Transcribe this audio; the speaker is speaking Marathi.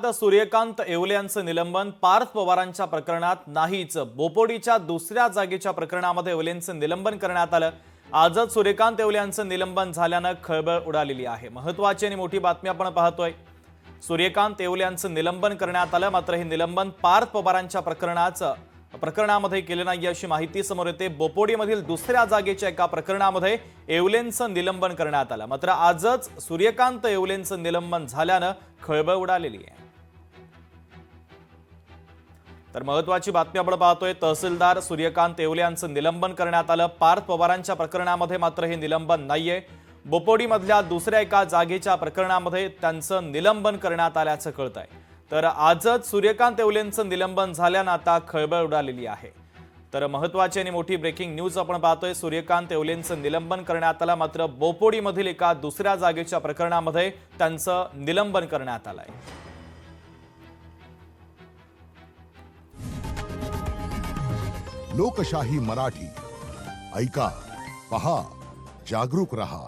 विरोधात सूर्यकांत येवले यांचं निलंबन पार्थ पवारांच्या प्रकरणात नाहीच। बोपोडीच्या दुसऱ्या जागेच्या प्रकरणामध्ये येवलेंचं निलंबन करण्यात आलं। आजच सूर्यकांत येवले यांचं निलंबन झाल्यानं खळबळ उडालेली आहे। महत्त्वाची आणि मोठी बातमी आपण पाहतोय। सूर्यकांत येवले यांचं निलंबन करण्यात आलं, मात्र हे निलंबन पार्थ पवारांच्या प्रकरणामध्ये केले नाही अशी माहिती समोर येते। बोपोडीमधील दुसऱ्या जागेच्या एका प्रकरणामध्ये येवलेंचं निलंबन करण्यात आलं, मात्र आजच सूर्यकांत येवलेंचं निलंबन झाल्यानं खळबळ उडालेली आहे। तर महत्त्वाची बातमी आपण पाहतोय। तहसीलदार सूर्यकांत येवले यांचं निलंबन करण्यात आलं। पार्थ पवारांच्या प्रकरणामध्ये मात्र हे निलंबन नाहीये। बोपोडीमधल्या दुसऱ्या एका जागेच्या प्रकरणामध्ये त्यांचं निलंबन करण्यात आल्याचं कळतंय। तर आजच सूर्यकांत येवलेंचं निलंबन झाल्यानं आता खळबळ उडालेली आहे। तर महत्त्वाची आणि मोठी ब्रेकिंग न्यूज आपण पाहतोय। सूर्यकांत येवलेंचं निलंबन करण्यात आलं, मात्र बोपोडीमधील एका दुसऱ्या जागेच्या प्रकरणामध्ये त्यांचं निलंबन करण्यात आलंय। लोकशाही मराठी ऐका, पहा, जागरूक रहा।